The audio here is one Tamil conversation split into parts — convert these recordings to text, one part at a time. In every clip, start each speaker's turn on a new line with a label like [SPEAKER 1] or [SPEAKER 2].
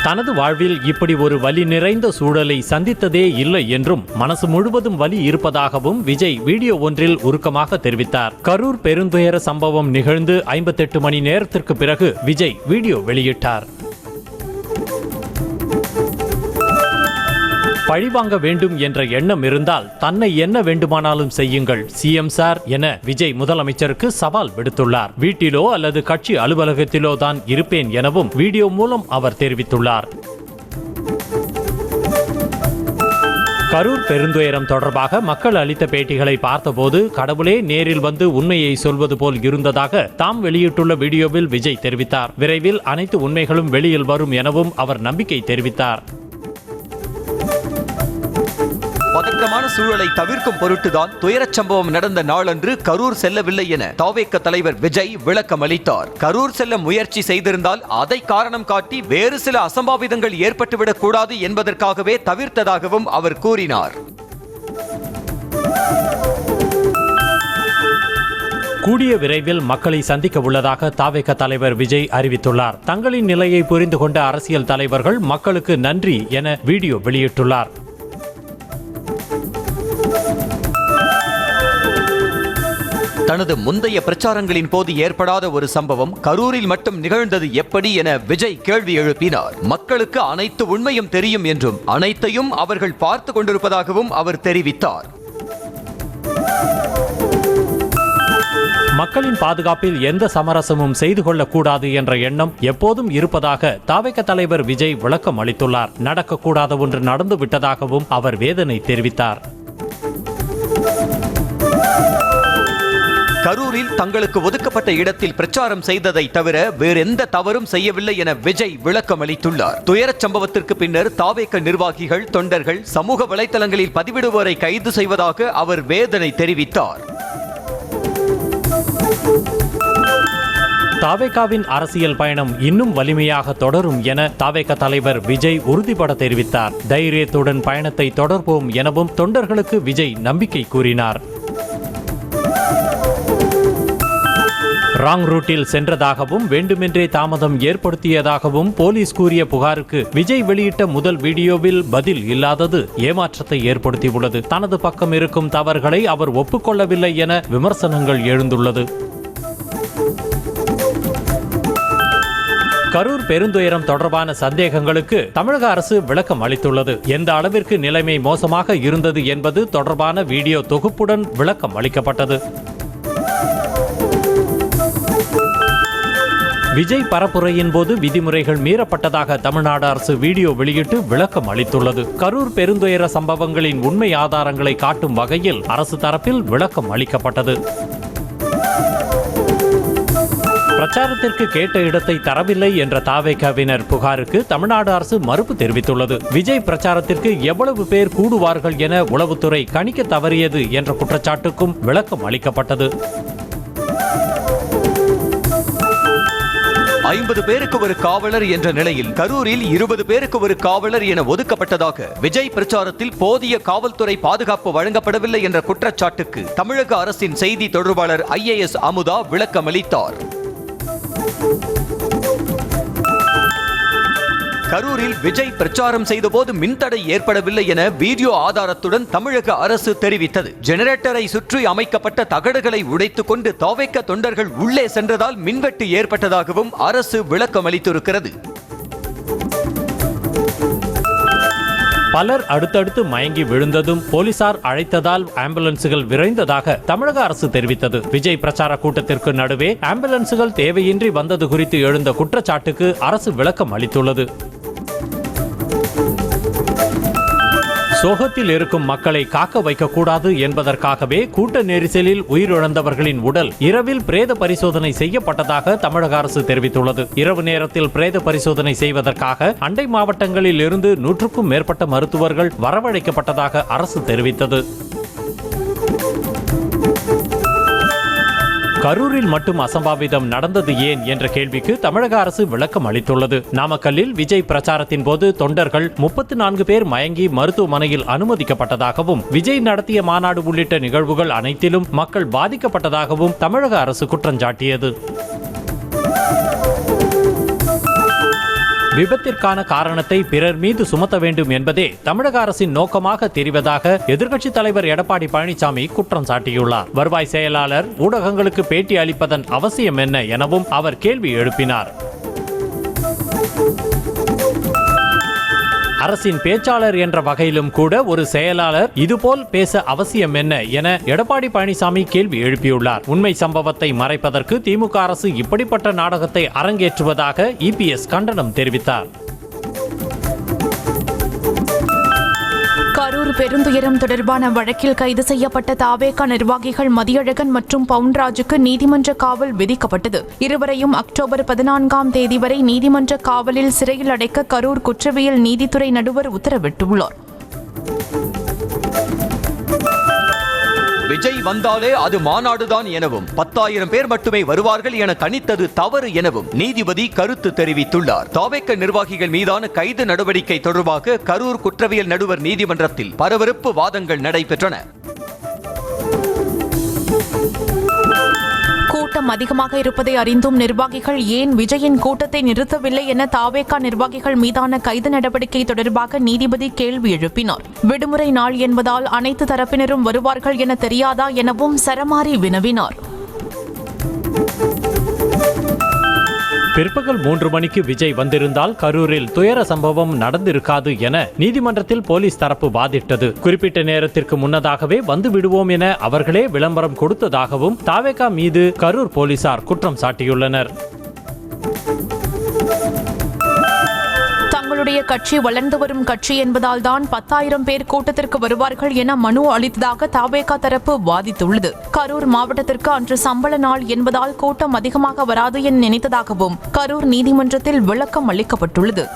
[SPEAKER 1] தனது வாழ்வில் இப்படி ஒரு வலி நிறைந்த சூழலை சந்தித்ததே இல்லை என்றும் மனசு முழுவதும் வலி இருப்பதாகவும் விஜய் வீடியோ ஒன்றில் உருக்கமாக தெரிவித்தார். கரூர் பெருந்துயர சம்பவம் நிகழ்ந்து 58 மணி நேரத்திற்கு பிறகு விஜய் வீடியோ வெளியிட்டார். பழிவாங்க வேண்டும் என்ற எண்ணம் இருந்தால் தன்னை என்ன வேண்டுமானாலும் செய்யுங்கள் சிஎம் சார் என விஜய் முதலமைச்சருக்கு சவால் விடுத்துள்ளார். வீட்டிலோ அல்லது கட்சி அலுவலகத்திலோ தான் இருப்பேன் எனவும் வீடியோ மூலம் அவர் தெரிவித்துள்ளார். கரூர் பெருந்துயரம் தொடர்பாக மக்கள் அளித்த பேட்டிகளை பார்த்தபோது கடவுளே நேரில் வந்து உண்மையை சொல்வது போல் இருந்ததாக தாம் வெளியிட்டுள்ள வீடியோவில் விஜய் தெரிவித்தார். விரைவில் அனைத்து உண்மைகளும் வெளியில் வரும் எனவும் அவர் நம்பிக்கை தெரிவித்தார்.
[SPEAKER 2] பதற்றமான சூழலை தவிர்க்கும் பொருட்டுதான் துயரச் சம்பவம் நடந்த நாளன்று கரூர் செல்லவில்லை என தவேக தலைவர் விஜய் விளக்கம் அளித்தார். கரூர் செல்ல முயற்சி செய்திருந்தால் அதை காரணம் காட்டி வேறு சில அசம்பாவிதங்கள் ஏற்பட்டுவிடக் கூடாது என்பதற்காகவே தவிர்த்ததாகவும் அவர் கூறினார்.
[SPEAKER 1] கூடிய விரைவில் மக்களை சந்திக்க உள்ளதாக தவேக தலைவர் விஜய் அறிவித்துள்ளார். தங்களின் நிலையை புரிந்து கொண்ட அரசியல் தலைவர்கள் மக்களுக்கு நன்றி என வீடியோ வெளியிட்டுள்ளார்.
[SPEAKER 2] தனது முந்தைய பிரச்சாரங்களின் போது ஏற்படாத ஒரு சம்பவம் கரூரில் மட்டும் நிகழ்ந்தது எப்படி என விஜய் கேள்வி எழுப்பினார். மக்களுக்கு அனைத்து உண்மையும் தெரியும் என்றும் அனைத்தையும் அவர்கள் பார்த்து கொண்டிருப்பதாகவும் அவர் தெரிவித்தார்.
[SPEAKER 1] மக்களின் பாதுகாப்பில் எந்த சமரசமும் செய்து கொள்ளக்கூடாது என்ற எண்ணம் எப்போதும் இருப்பதாக தவேக தலைவர் விஜய் விளக்கம் அளித்துள்ளார். நடக்கக்கூடாத ஒன்று நடந்து விட்டதாகவும் அவர் வேதனை தெரிவித்தார்.
[SPEAKER 2] கரூரில் தங்களுக்கு ஒதுக்கப்பட்ட இடத்தில் பிரச்சாரம் செய்ததை தவிர வேறெந்த தவறும் செய்யவில்லை என விஜய் விளக்கம் அளித்துள்ளார். துயரச் சம்பவத்திற்கு பின்னர் தவேக நிர்வாகிகள், தொண்டர்கள் சமூக வலைதளங்களில் பதிவிடுவோரை கைது செய்வதாக அவர் வேதனை தெரிவித்தார்.
[SPEAKER 1] தவேகாவின் அரசியல் பயணம் இன்னும் வலிமையாக தொடரும் என தவேக தலைவர் விஜய் உறுதிபட தெரிவித்தார். தைரியத்துடன் பயணத்தை தொடர்வோம் எனவும் தொண்டர்களுக்கு விஜய் நம்பிக்கை கூறினார். ராங் ரூட்டில் சென்றதாகவும் வேண்டுமென்றே தாமதம் ஏற்படுத்தியதாகவும் போலீஸ் கூறிய புகாருக்கு விஜய் வெளியிட்ட முதல் வீடியோவில் பதில் இல்லாதது ஏமாற்றத்தை ஏற்படுத்தியுள்ளது. தனது பக்கம் இருக்கும் தவறுகளை அவர் ஒப்புக்கொள்ளவில்லை என விமர்சனங்கள் எழுந்துள்ளது. கரூர் பெருந்துயரம் தொடர்பான சந்தேகங்களுக்கு தமிழக அரசு விளக்கம் அளித்துள்ளது. எந்த அளவிற்கு நிலைமை மோசமாக இருந்தது என்பது தொடர்பான வீடியோ தொகுப்புடன் விளக்கம் அளிக்கப்பட்டது. விஜய் பரப்புரையின் போது விதிமுறைகள் மீறப்பட்டதாக தமிழ்நாடு அரசு வீடியோ வெளியிட்டு விளக்கம் அளித்துள்ளது. கரூர் பெருந்துயர சம்பவங்களின் உண்மை ஆதாரங்களை காட்டும் வகையில் அரசு தரப்பில் விளக்கம் அளிக்கப்பட்டது. பிரச்சாரத்திற்கு கேட்ட இடத்தை தரவில்லை என்ற தவேகாவினர் புகாருக்கு தமிழ்நாடு அரசு மறுப்பு தெரிவித்துள்ளது. விஜய் பிரச்சாரத்திற்கு எவ்வளவு பேர் கூடுவார்கள் என உளவுத்துறை கணிக்க தவறியது என்ற குற்றச்சாட்டுக்கும் விளக்கம் அளிக்கப்பட்டது.
[SPEAKER 2] 50 பேருக்கு ஒரு காவலர் என்ற நிலையில் கரூரில் 20 பேருக்கு ஒரு காவலர் என ஒதுக்கப்பட்டதாக விஜய் பிரச்சாரத்தில் போதிய காவல்துறை பாதுகாப்பு வழங்கப்படவில்லை என்ற குற்றச்சாட்டுக்கு தமிழக அரசின் செய்தி தொடர்பாளர் IAS அமுதா விளக்கம் அளித்தார். கரூரில் விஜய் பிரச்சாரம் செய்தபோது மின்தடை ஏற்படவில்லை என வீடியோ ஆதாரத்துடன் தமிழக அரசு தெரிவித்தது. ஜெனரேட்டரை சுற்றி அமைக்கப்பட்ட தகடுகளை உடைத்துக் கொண்டு தவேக தொண்டர்கள் உள்ளே சென்றதால் மின்வெட்டு ஏற்பட்டதாகவும் அரசு விளக்கம் அளித்திருக்கிறது.
[SPEAKER 1] பலர் அடுத்தடுத்து மயங்கி விழுந்ததும் போலீசார் அழைத்ததால் ஆம்புலன்ஸுகள் விரைந்ததாக தமிழக அரசு தெரிவித்தது. விஜய் பிரச்சார கூட்டத்திற்கு நடுவே ஆம்புலன்ஸுகள் தேவையின்றி வந்தது குறித்து எழுந்த குற்றச்சாட்டுக்கு அரசு விளக்கம் அளித்துள்ளது. சோகத்தில் இருக்கும் மக்களை காக்க வைக்கக்கூடாது என்பதற்காகவே கூட்ட நெரிசலில் உயிரிழந்தவர்களின் உடல் இரவில் பிரேத பரிசோதனை செய்யப்பட்டதாக தமிழக அரசு தெரிவித்துள்ளது. இரவு நேரத்தில் பிரேத பரிசோதனை செய்வதற்காக அண்டை மாவட்டங்களில் இருந்து 100க்கும் மேற்பட்ட மருத்துவர்கள் வரவழைக்கப்பட்டதாக அரசு தெரிவித்தது. கரூரில் மட்டும் அசம்பாவிதம் நடந்தது ஏன் என்ற கேள்விக்கு தமிழக அரசு விளக்கம் அளித்துள்ளது. நாமக்கல்லில் விஜய் பிரச்சாரத்தின் போது தொண்டர்கள் 34 பேர் மயங்கி மருத்துவமனையில் அனுமதிக்கப்பட்டதாகவும் விஜய் நடத்திய மாநாடு உள்ளிட்ட நிகழ்வுகள் அனைத்திலும் மக்கள் பாதிக்கப்பட்டதாகவும் தமிழக அரசு குற்றஞ்சாட்டியது. விபத்திற்கான காரணத்தை பிறர் மீது சுமத்த வேண்டும் என்பதே தமிழக அரசின் நோக்கமாக தெரிவதாக எதிர்க்கட்சித் தலைவர் எடப்பாடி பழனிசாமி குற்றம் சாட்டியுள்ளார். வருவாய் செயலாளர் ஊடகங்களுக்கு பேட்டி அளிப்பதன் அவசியம் என்ன எனவும் அவர் கேள்வி எழுப்பினார். அரசின் பேச்சாளர் என்ற வகையிலும் கூட ஒரு செயலாளர் இதுபோல் பேச அவசியம் என்ன என எடப்பாடி பழனிசாமி கேள்வி எழுப்பியுள்ளார். உண்மை சம்பவத்தை மறைப்பதற்கு திமுக அரசு இப்படிப்பட்ட நாடகத்தை அரங்கேற்றுவதாக இபிஎஸ் கண்டனம் தெரிவித்தார்.
[SPEAKER 3] கரூர் பெருந்துயரம் தொடர்பான வழக்கில் கைது செய்யப்பட்ட தாவேகா நிர்வாகிகள் மதியழகன் மற்றும் பவுன்ராஜுக்கு நீதிமன்ற காவல் விதிக்கப்பட்டது. இருவரையும் அக்டோபர் 14ஆம் தேதி வரை நீதிமன்ற காவலில் சிறையில் அடைக்க கரூர் குற்றவியல் நீதித்துறை நடுவர் உத்தரவிட்டுள்ளார்.
[SPEAKER 2] விஜய் வந்தாலே அது மாநாடுதான் எனவும் 10,000 பேர் மட்டுமே வருவார்கள் என கணித்தது தவறு எனவும் நீதிபதி கருத்து தெரிவித்துள்ளார். தாவேக நிர்வாகிகள் மீதான கைது நடவடிக்கை தொடர்பாக கரூர் குற்றவியல் நடுவர் நீதிமன்றத்தில் பரபரப்பு வாதங்கள் நடைபெற்றன.
[SPEAKER 3] கூட்டம் அதிகமாக இருப்பதை அறிந்தும் நிர்வாகிகள் ஏன் விஜயின் கூட்டத்தை நிறுத்தவில்லை என தாவேகா நிர்வாகிகள் மீதான கைது நடவடிக்கை தொடர்பாக நீதிபதி கேள்வி எழுப்பினார். விடுமுறை நாள் என்பதால் அனைத்து தரப்பினரும் வருவார்கள் என தெரியாதா எனவும் சரமாரி வினவினார்.
[SPEAKER 1] பிற்பகல் 3 மணிக்கு விஜய் வந்திருந்தால் கரூரில் துயர சம்பவம் நடந்திருக்காது என நீதிமன்றத்தில் போலீஸ் தரப்பு வாதிட்டது. குறிப்பிட்ட நேரத்திற்கு முன்னதாகவே வந்து விடுவோம் என அவர்களே விளம்பரம் கொடுத்ததாகவும் தாவேகா மீது கரூர் போலீசார் குற்றம் சாட்டியுள்ளனர்.
[SPEAKER 3] தங்களுடைய கட்சி வளர்ந்து வரும் கட்சி என்பதால் தான் 10,000 பேர் கூட்டத்திற்கு வருவார்கள் என மனு அளித்ததாக தாவேகா தரப்பு வாதிட்டுள்ளது. கரூர் மாவட்டத்திற்கு அன்று சம்பள நாள் என்பதால் கூட்டம் அதிகமாக வராது என நினைத்ததாகவும் கரூர் நீதிமன்றத்தில் விளக்கம் அளிக்கப்பட்டுள்ளது.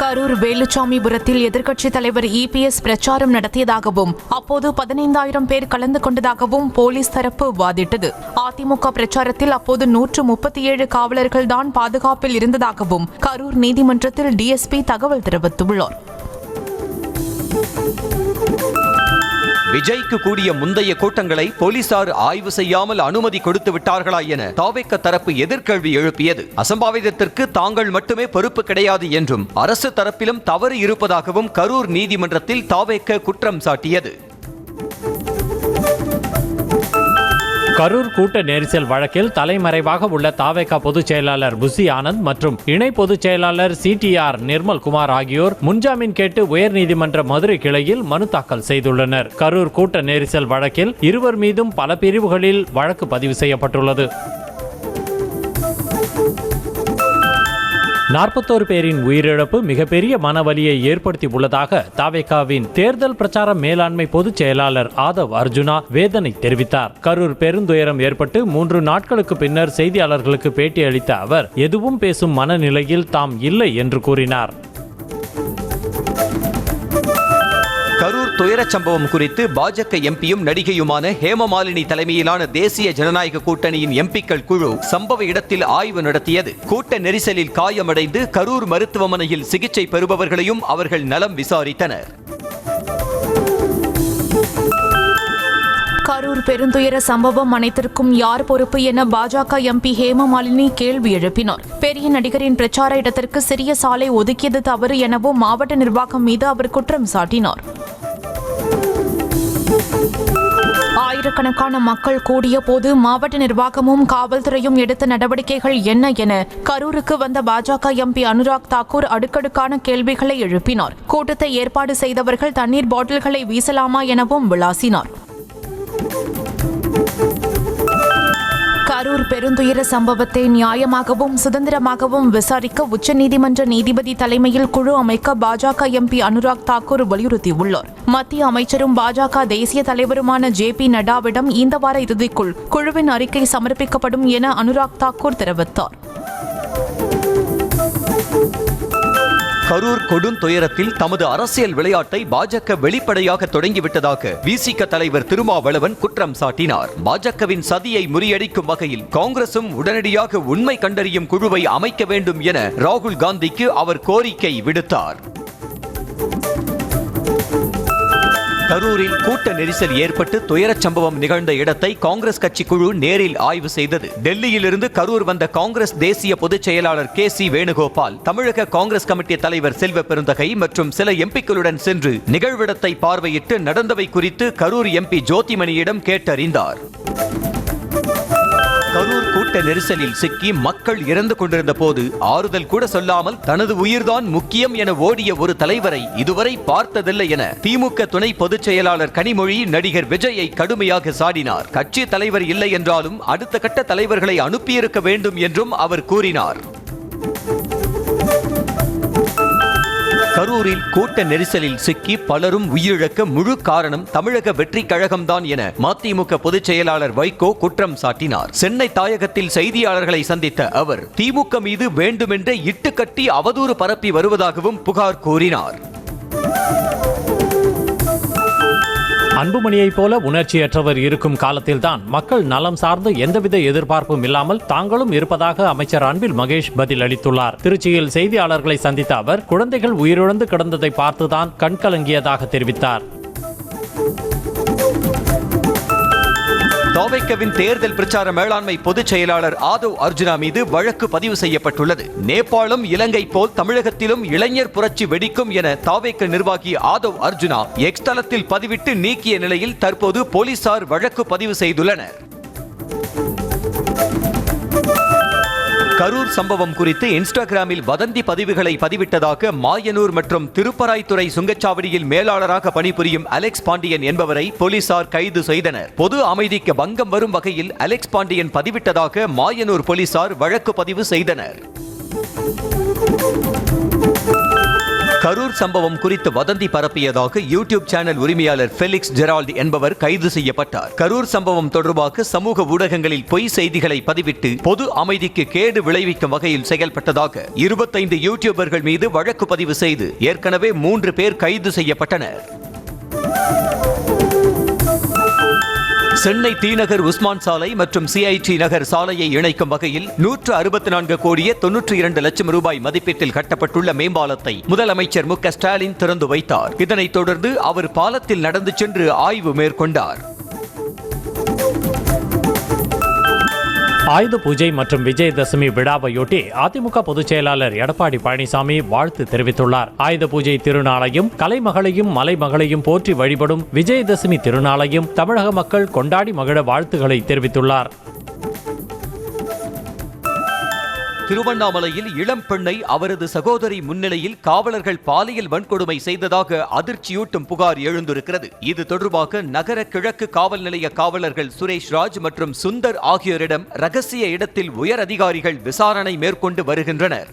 [SPEAKER 3] கரூர் வேலுச்சாமிபுரத்தில் எதிர்க்கட்சித் தலைவர் இபிஎஸ் பிரச்சாரம் நடத்தியதாகவும் அப்போது 15,000 பேர் கலந்து கொண்டதாகவும் போலீஸ் தரப்பு வாதிட்டது. அதிமுக பிரச்சாரத்தில் அப்போது 137 காவலர்கள் தான் பாதுகாப்பில் இருந்ததாகவும் கரூர் நீதிமன்றத்தில் டிஎஸ்பி தகவல் தெரிவித்துள்ளார்.
[SPEAKER 2] விஜய்க்கு கூடிய முந்தைய கூட்டங்களை போலீசார் ஆய்வு செய்யாமல் அனுமதி கொடுத்து விட்டார்களா என தாவேக தரப்பு எதிர்கேள்வி எழுப்பியது. அசம்பாவிதத்திற்கு தாங்கள் மட்டுமே பொறுப்பு கிடையாது என்றும் அரசு தரப்பிலும் தவறு இருப்பதாகவும் கரூர் நீதிமன்றத்தில் தாவேக குற்றம் சாட்டியது.
[SPEAKER 1] கரூர் கூட்ட நெரிசல் வழக்கில் தலைமறைவாக உள்ள தாவேகா பொதுச் செயலாளர் புசி ஆனந்த் மற்றும் இணை பொதுச் செயலாளர் சிடிஆர் நிர்மல்குமார் ஆகியோர் முன்ஜாமீன் கேட்டு உயர்நீதிமன்ற மதுரை கிளையில் மனு தாக்கல் செய்துள்ளனர். கரூர் கூட்ட நெரிசல் வழக்கில் இருவர் மீதும் பல பிரிவுகளில் வழக்கு பதிவு செய்யப்பட்டுள்ளது. 41 பேரின் உயிரிழப்பு மிகப்பெரிய மனவலியை ஏற்படுத்தி உள்ளதாக தாவேகாவின் தேர்தல் பிரச்சார மேலாண்மை பொதுச் செயலாளர் ஆதவ் அர்ஜுனா வேதனை தெரிவித்தார். கரூர் பெருந்துயரம் ஏற்பட்டு 3 நாட்களுக்கு பின்னர் செய்தியாளர்களுக்கு பேட்டி அளித்த அவர் எதுவும் பேசும் மனநிலையில் தாம் இல்லை என்று கூறினார்.
[SPEAKER 2] கரூர் துயரச் சம்பவம் குறித்து பாஜக எம்பியும் நடிகையுமான ஹேமமாலினி தலைமையிலான தேசிய ஜனநாயக கூட்டணியின் எம்பிக்கள் குழு சம்பவ இடத்தில் ஆய்வு நடத்தியது. கூட்ட நெரிசலில் காயமடைந்து கரூர் மருத்துவமனையில் சிகிச்சை பெறுபவர்களையும் அவர்கள் நலம் விசாரித்தனர்.
[SPEAKER 3] கரூர் பெருந்துயர சம்பவம் அனைத்திற்கும் யார் பொறுப்பு என பாஜக எம்பி ஹேமமாலினி கேள்வி எழுப்பினார். பெரிய நடிகரின் பிரச்சார இடத்திற்கு சிறிய சாலை ஒதுக்கியது தவறு எனவும் மாவட்ட நிர்வாகம் மீது அவர் குற்றம் சாட்டினார். ஆயிரக்கணக்கான மக்கள் கூடிய போது மாவட்ட நிர்வாகமும் காவல்துறையும் எடுத்த நடவடிக்கைகள் என்ன என கரூருக்கு வந்த பாஜக எம்பி அனுராக் தாக்கூர் அடுக்கடுக்கான கேள்விகளை எழுப்பினார். கூட்டத்தை ஏற்பாடு செய்தவர்கள் தண்ணீர் பாட்டில்களை வீசலாமா எனவும் விளாசினார். கரூர் பெருந்துயர சம்பவத்தை நியாயமாகவும் சுதந்திரமாகவும் விசாரிக்க உச்சநீதிமன்ற நீதிபதி தலைமையில் குழு அமைக்க பாஜக எம்பி அனுராக் தாக்கூர் வலியுறுத்தியுள்ளார். மத்திய அமைச்சரும் பாஜக தேசிய தலைவருமான ஜே.பி. நட்டாவிடம் இந்த வார இறுதிக்குள் குழுவின் அறிக்கை சமர்ப்பிக்கப்படும் என அனுராக் தாக்கூர் தெரிவித்தார்.
[SPEAKER 2] கரூர் கொடுந்துயரத்தில் தமது அரசியல் விளையாட்டை பாஜக வெளிப்படையாக தொடங்கிவிட்டதாக விசிக தலைவர் திருமாவளவன் குற்றம் சாட்டினார். பாஜகவின் சதியை முறியடிக்கும் வகையில் காங்கிரசும் உடனடியாக உண்மை கண்டறியும் குழுவை அமைக்க வேண்டும் என ராகுல் காந்திக்கு அவர் கோரிக்கை விடுத்தார். கரூரில் கூட்ட நெரிசல் ஏற்பட்டு துயரச் சம்பவம் நிகழ்ந்த இடத்தை காங்கிரஸ் கட்சி குழு நேரில் ஆய்வு செய்தது. டெல்லியிலிருந்து கரூர் வந்த காங்கிரஸ் தேசிய பொதுச் செயலாளர் KC வேணுகோபால், தமிழக காங்கிரஸ் கமிட்டி தலைவர் செல்வ பெருந்தகை மற்றும் சில எம்பிக்களுடன் சென்று நிகழ்விடத்தை பார்வையிட்டு நடந்தவை குறித்து கரூர் MP ஜோதிமணியிடம் கேட்டறிந்தார். கரூர் கூட்ட நெரிசலில் சிக்கி மக்கள் இறந்து கொண்டிருந்த போது ஆறுதல் கூட சொல்லாமல் தனது உயிர்தான் முக்கியம் என ஓடிய ஒரு தலைவரை இதுவரை பார்த்ததில்லை என திமுக துணை பொதுச் செயலாளர் கனிமொழி நடிகர் விஜயை கடுமையாக சாடினார். கட்சி தலைவர் இல்லை என்றாலும் அடுத்த கட்ட தலைவர்களை அனுப்பியிருக்க வேண்டும் என்றும் அவர் கூறினார். கரூரில் கூட்ட நெரிசலில் சிக்கி பலரும் உயிரிழக்க முழு காரணம் தமிழக வெற்றி கழகம்தான் என மதிமுக பொதுச் செயலாளர் வைகோ குற்றம் சாட்டினார். சென்னை தாயகத்தில் செய்தியாளர்களை சந்தித்த அவர் திமுக மீது வேண்டுமென்றே இட்டுக்கட்டி அவதூறு பரப்பி வருவதாகவும் புகார் கூறினார்.
[SPEAKER 1] அன்புமணியைப் போல உணர்ச்சியற்றவர் இருக்கும் காலத்தில்தான் மக்கள் நலம் சார்ந்து எந்தவித எதிர்பார்ப்பும் இல்லாமல் தாங்களும் இருப்பதாக அமைச்சர் அன்பில் மகேஷ் பதில் அளித்துள்ளார். திருச்சியில் செய்தியாளர்களை சந்தித்த அவர் குழந்தைகள் உயிரிழந்து கிடந்ததை பார்த்துதான் கண்கலங்கியதாக தெரிவித்தார்.
[SPEAKER 2] தவைக்கவின் தேர்தல் பிரச்சார மேலாண்மை பொதுச் செயலாளர் ஆதவ் அர்ஜுனா மீது வழக்கு பதிவு செய்யப்பட்டுள்ளது. நேபாளம், இலங்கை போல் தமிழகத்திலும் இளைஞர் புரட்சி வெடிக்கும் என தவைக்க நிர்வாகி ஆதவ் அர்ஜுனா எக்ஸ் தளத்தில் பதிவிட்டு நீக்கிய நிலையில் தற்போது போலீசார் வழக்கு பதிவு செய்துள்ளனர். கரூர் சம்பவம் குறித்து இன்ஸ்டாகிராமில் வதந்தி பதிவுகளை பதிவிட்டதாக மாயனூர் மற்றும் திருப்பராய்த்துறை சுங்கச்சாவடியில் மேலாளராக பணிபுரியும் அலெக்ஸ் பாண்டியன் என்பவரை போலீசார் கைது செய்தனர். பொது அமைதிக்கு பங்கம் வரும் வகையில் அலெக்ஸ் பாண்டியன் பதிவிட்டதாக மாயனூர் போலீசார் வழக்கு பதிவு செய்தனர். கரூர் சம்பவம் குறித்து வதந்தி பரப்பியதாக யூடியூப் சேனல் உரிமையாளர் ஃபெலிக்ஸ் ஜெரால்ட் என்பவர் கைது செய்யப்பட்டார். கரூர் சம்பவம் தொடர்பாக சமூக ஊடகங்களில் பொய் செய்திகளை பதிவிட்டு பொது அமைதிக்கு கேடு விளைவிக்கும் வகையில் செயல்பட்டதாக 25 யூடியூபர்கள் மீது வழக்கு பதிவு செய்து ஏற்கனவே 3 பேர் கைது செய்யப்பட்டனர். சென்னை தீநகர் உஸ்மான் சாலை மற்றும் CIT நகர் சாலையை இணைக்கும் வகையில் 164 கோடியே 92 லட்சம் ரூபாய் மதிப்பீட்டில் கட்டப்பட்டுள்ள மேம்பாலத்தை முதலமைச்சர் மு க ஸ்டாலின் திறந்து வைத்தார். இதனைத் தொடர்ந்து அவர் பாலத்தில் நடந்து சென்று ஆய்வு மேற்கொண்டார்.
[SPEAKER 1] ஆயுத பூஜை மற்றும் விஜயதசமி விழாவையொட்டி அதிமுக பொதுச் செயலாளர் எடப்பாடி பழனிசாமி வாழ்த்து தெரிவித்துள்ளார். ஆயுத பூஜை திருநாளையும் கலைமகளையும் மலைமகளையும் போற்றி வழிபடும் விஜயதசமி திருநாளையும் தமிழக மக்கள் கொண்டாடி மகிழ வாழ்த்துக்களை தெரிவித்துள்ளார்.
[SPEAKER 2] திருவண்ணாமலையில் இளம் பெண்ணை அவரது சகோதரி முன்னிலையில் காவலர்கள் பாலியல் வன்கொடுமை செய்ததாக அதிர்ச்சியூட்டும் புகார் எழுந்திருக்கிறது. இது தொடர்பாக நகர கிழக்கு காவல் நிலைய காவலர்கள் சுரேஷ் ராஜ் மற்றும் சுந்தர் ஆகியோரிடம் ரகசிய இடத்தில் உயர் அதிகாரிகள் விசாரணை மேற்கொண்டு வருகின்றனர்.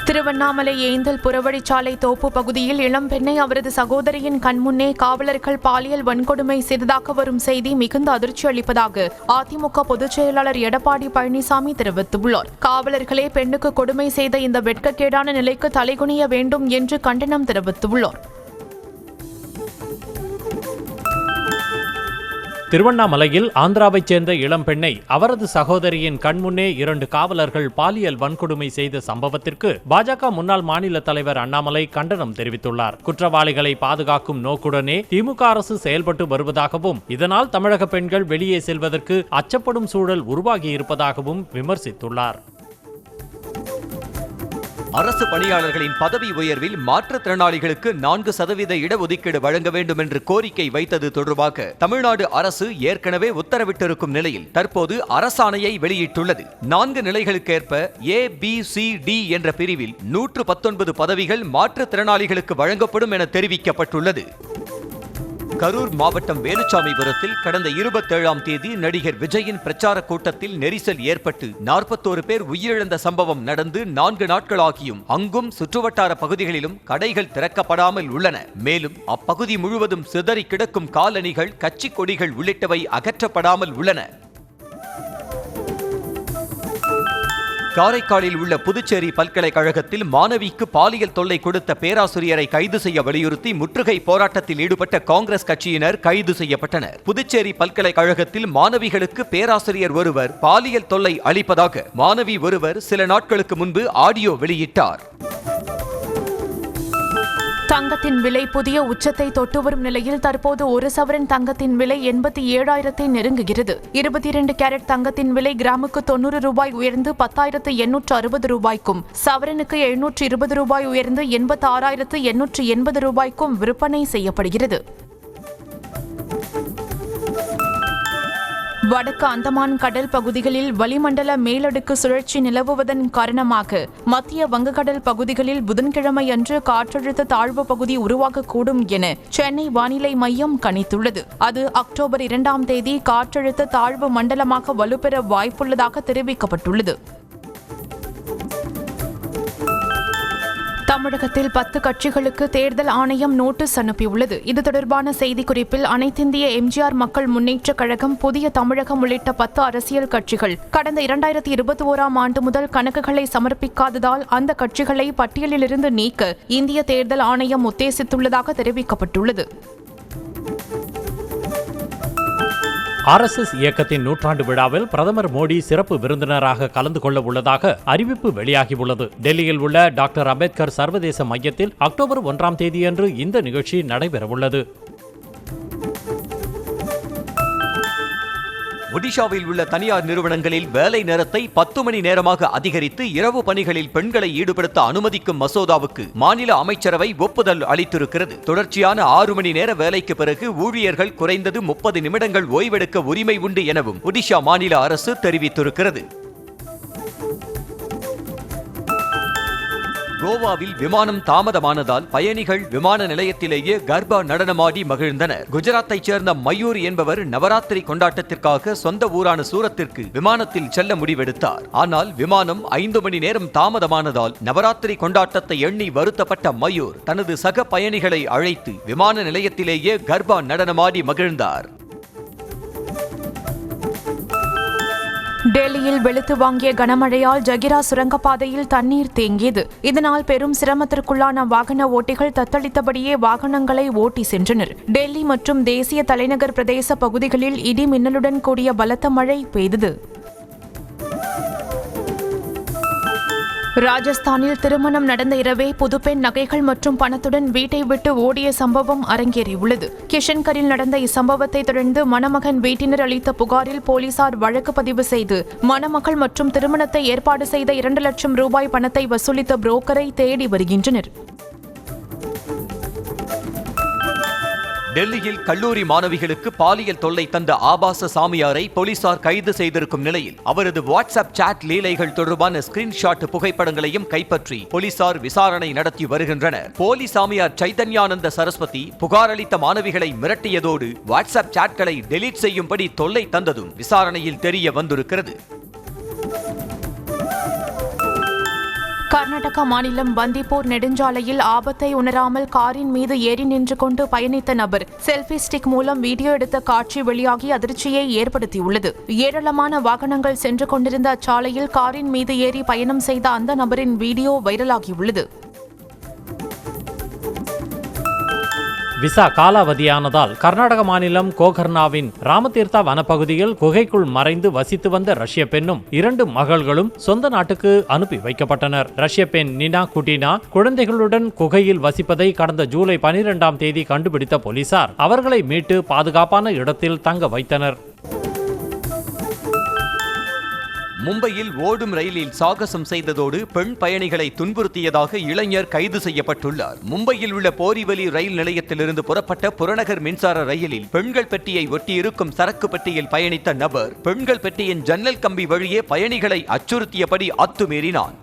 [SPEAKER 3] திருவண்ணாமலை ஏந்தல் புறவழிச்சாலை தோப்பு பகுதியில் இளம்பெண்ணை அவரது சகோதரியின் கண்முன்னே காவலர்கள் பாலியல் வன்கொடுமை செய்ததாக வரும் செய்தி மிகுந்த அதிர்ச்சி அளிப்பதாக அதிமுக பொதுச் செயலாளர் எடப்பாடி பழனிசாமி தெரிவித்துள்ளார். காவலர்களே பெண்ணுக்கு கொடுமை செய்த இந்த வெட்கக்கேடான நிலைக்கு தலைகுனிய வேண்டும் என்று கண்டனம் தெரிவித்துள்ளார்.
[SPEAKER 1] திருவண்ணாமலையில் ஆந்திராவைச் சேர்ந்த இளம்பெண்ணை அவரது சகோதரியின் கண்முன்னே 2 காவலர்கள் பாலியல் வன்கொடுமை செய்த சம்பவத்திற்கு பாஜக முன்னாள் மாநில தலைவர் அண்ணாமலை கண்டனம் தெரிவித்துள்ளார். குற்றவாளிகளை பாதுகாக்கும் நோக்குடனே திமுக அரசு செயல்பட்டு வருவதாகவும் இதனால் தமிழக பெண்கள் வெளியே செல்வதற்கு அச்சப்படும் சூழல் உருவாகியிருப்பதாகவும் விமர்சித்துள்ளார்.
[SPEAKER 2] அரசு பணியாளர்களின் பதவி உயர்வில் மாற்றுத்திறனாளிகளுக்கு 4% இடஒதுக்கீடு வழங்க வேண்டும் என்று கோரிக்கை வைத்தது தொடர்பாக தமிழ்நாடு அரசு ஏற்கனவே உத்தரவிட்டிருக்கும் நிலையில் தற்போது அரசாணையை வெளியிட்டுள்ளது. 4 நிலைகளுக்கேற்ப ABCD என்ற பிரிவில் 119 பதவிகள் மாற்றுத்திறனாளிகளுக்கு வழங்கப்படும் என தெரிவிக்கப்பட்டுள்ளது. கரூர் மாவட்டம் வேலுச்சாமிபுரத்தில் கடந்த 27ஆம் தேதி நடிகர் விஜயின் பிரச்சார கூட்டத்தில் நெரிசல் ஏற்பட்டு 41 பேர் உயிரிழந்த சம்பவம் நடந்து 4 நாட்களாகியும் அங்கும் சுற்றுவட்டார பகுதிகளிலும் கடைகள் திறக்கப்படாமல் உள்ளன. மேலும் அப்பகுதி முழுவதும் சிதறி கிடக்கும் காலணிகள், கட்சி கொடிகள் உள்ளிட்டவை அகற்றப்படாமல் உள்ளன. காரைக்காலில் உள்ள புதுச்சேரி பல்கலைக்கழகத்தில் மாணவிக்கு பாலியல் தொல்லை கொடுத்த பேராசிரியரை கைது செய்ய வலியுறுத்தி முற்றுகை போராட்டத்தில் ஈடுபட்ட காங்கிரஸ் கட்சியினர் கைது செய்யப்பட்டனர். புதுச்சேரி பல்கலைக்கழகத்தில் மாணவிகளுக்கு பேராசிரியர் ஒருவர் பாலியல் தொல்லை அளிப்பதாக மாணவி ஒருவர் சில நாட்களுக்கு முன்பு ஆடியோ வெளியிட்டார்.
[SPEAKER 3] தங்கத்தின் விலை புதிய உச்சத்தை தொட்டு வரும் நிலையில் தற்போது ஒரு சவரன் தங்கத்தின் விலை 87,000 நெருங்குகிறது. 22 கேரட் தங்கத்தின் விலை கிராமுக்கு 90 ரூபாய் உயர்ந்து 10,860 ரூபாய்க்கும், சவரனுக்கு 720 ரூபாய் உயர்ந்து 86,880 ரூபாய்க்கும் விற்பனை செய்யப்படுகிறது. வடக்கு அந்தமான் கடல் பகுதிகளில் வளிமண்டல மேலடுக்கு சுழற்சி நிலவுவதன் காரணமாக மத்திய வங்கக்கடல் பகுதிகளில் புதன்கிழமை அன்று காற்றழுத்த தாழ்வு பகுதி உருவாகக்கூடும் என சென்னை வானிலை மையம் கணித்துள்ளது. அது அக்டோபர் 2ஆம் தேதி காற்றழுத்த தாழ்வு மண்டலமாக வலுப்பெற வாய்ப்புள்ளதாக தெரிவிக்கப்பட்டுள்ளது. தமிழகத்தில் 10 கட்சிகளுக்கு தேர்தல் ஆணையம் நோட்டீஸ் அனுப்பியுள்ளது. இது தொடர்பான செய்திக்குறிப்பில் அனைத்திந்திய எம்ஜிஆர் மக்கள் முன்னேற்றக் கழகம், புதிய தமிழகம் உள்ளிட்ட 10 அரசியல் கட்சிகள் கடந்த 2021ஆம் ஆண்டு முதல் கணக்குகளை சமர்ப்பிக்காததால் அந்த கட்சிகளை பட்டியலிலிருந்து நீக்க இந்திய தேர்தல் ஆணையம் உத்தேசித்துள்ளதாக தெரிவிக்கப்பட்டுள்ளது.
[SPEAKER 1] RSS இயக்கத்தின் நூற்றாண்டு விழாவில் பிரதமர் மோடி சிறப்பு விருந்தினராக கலந்து கொள்ள உள்ளதாக அறிவிப்பு வெளியாகியுள்ளது. டெல்லியில் உள்ள டாக்டர் அம்பேத்கர் சர்வதேச மையத்தில் அக்டோபர் 1ஆம் தேதியன்று இந்த நிகழ்ச்சி நடைபெறவுள்ளது.
[SPEAKER 2] ஒடிஷாவில் உள்ள தனியார் நிறுவனங்களில் வேலை நேரத்தை 10 மணி நேரமாக அதிகரித்து இரவு பணிகளில் பெண்களை ஈடுபடுத்த அனுமதிக்கும் மசோதாவுக்கு மாநில அமைச்சரவை ஒப்புதல் அளித்திருக்கிறது. தொடர்ச்சியான 6 மணி நேர வேலைக்கு பிறகு ஊழியர்கள் குறைந்தது 30 நிமிடங்கள் ஓய்வெடுக்க உரிமை உண்டு எனவும் ஒடிஷா மாநில அரசு தெரிவித்திருக்கிறது. கோவாவில் விமானம் தாமதமானதால் பயணிகள் விமான நிலையத்திலேயே கர்பா நடனமாடி மகிழ்ந்தனர். குஜராத்தைச் சேர்ந்த மயூர் என்பவர் நவராத்திரி கொண்டாட்டத்திற்காக சொந்த ஊரான சூரத்திற்கு விமானத்தில் செல்ல முடிவெடுத்தார். ஆனால் விமானம் 5 மணி நேரம் தாமதமானதால் நவராத்திரி கொண்டாட்டத்தை எண்ணி வருத்தப்பட்ட மயூர் தனது சக பயணிகளை அழைத்து விமான நிலையத்திலேயே கர்பா நடனமாடி மகிழ்ந்தார்.
[SPEAKER 3] டெல்லியில் வெளுத்து வாங்கிய கனமழையால் ஜகிரா சுரங்கப்பாதையில் தண்ணீர் தேங்கியது. இதனால் பெரும் சிரமத்திற்குள்ளான வாகன ஓட்டிகள் தத்தளித்தபடியே வாகனங்களை ஓட்டி சென்றனர். டெல்லி மற்றும் தேசிய தலைநகர் பிரதேச பகுதிகளில் இடி மின்னலுடன் கூடிய பலத்த மழை பெய்தது. ராஜஸ்தானில் திருமணம் நடந்த இரவே புதுப்பெண் நகைகள் மற்றும் பணத்துடன் வீட்டை விட்டு ஓடிய சம்பவம் அரங்கேறியுள்ளது. கிஷன்கரில் நடந்த இச்சம்பவத்தை தொடர்ந்து மணமகன் வீட்டினர் அளித்த புகாரில் போலீசார் வழக்கு பதிவு செய்து மணமகள் மற்றும் திருமணத்தை ஏற்பாடு செய்த 2 லட்சம் ரூபாய் பணத்தை வசூலித்த புரோக்கரை தேடி வருகின்றனர்.
[SPEAKER 2] டெல்லியில் கல்லூரி மாணவிகளுக்கு பாலியல் தொல்லை தந்த ஆபாச சாமியாரை போலீசார் கைது செய்திருக்கும் நிலையில் அவரது வாட்ஸ்அப் சாட் லீலைகள் தொடர்பான ஸ்கிரீன்ஷாட் புகைப்படங்களையும் கைப்பற்றி போலீசார் விசாரணை நடத்தி வருகின்றனர். போலி சாமியார் சைதன்யானந்த சரஸ்வதி புகார் அளித்த மாணவிகளை மிரட்டியதோடு வாட்ஸ்அப் சாட்களை டெலீட் செய்யும்படி தொல்லை தந்ததும் விசாரணையில் தெரிய வந்திருக்கிறது.
[SPEAKER 3] கர்நாடகா மாநிலம் பந்திப்பூர் நெடுஞ்சாலையில் ஆபத்தை உணராமல் காரின் மீது ஏறி நின்று கொண்டு பயணித்த நபர் செல்ஃபி ஸ்டிக் மூலம் வீடியோ எடுத்த காட்சி வெளியாகி அதிர்ச்சியை ஏற்படுத்தியுள்ளது. ஏராளமான வாகனங்கள் சென்று கொண்டிருந்த அச்சாலையில் காரின் மீது ஏறி பயணம் செய்த அந்த நபரின் வீடியோ வைரலாகியுள்ளது.
[SPEAKER 1] விசா காலாவதியானதால் கர்நாடக மாநிலம் கோகர்னாவின் ராமதீர்த்தா வனப்பகுதியில் குகைக்குள் மறைந்து வசித்து வந்த ரஷ்ய பெண்ணும் 2 மகள்களும் சொந்த நாட்டுக்கு அனுப்பி வைக்கப்பட்டனர். ரஷ்ய பெண் நினா குட்டினா குழந்தைகளுடன் குகையில் வசிப்பதை கடந்த ஜூலை 12ஆம் தேதி கண்டுபிடித்த போலீசார் அவர்களை மீட்டு பாதுகாப்பான இடத்தில் தங்க வைத்தனர்.
[SPEAKER 2] மும்பையில் ஓடும் ரயிலில் சாகசம் செய்ததோடு பெண் பயணிகளை துன்புறுத்தியதாக இளைஞர் கைது செய்யப்பட்டுள்ளார். மும்பையில் உள்ள போரிவலி ரயில் நிலையத்திலிருந்து புறப்பட்ட புறநகர் மின்சார ரயிலில் பெண்கள் பெட்டியை ஒட்டியிருக்கும் சரக்கு பெட்டியில் பயணித்த நபர் பெண்கள் பெட்டியின் ஜன்னல் கம்பி வழியே பயணிகளை அச்சுறுத்தியபடி அத்துமீறினான்.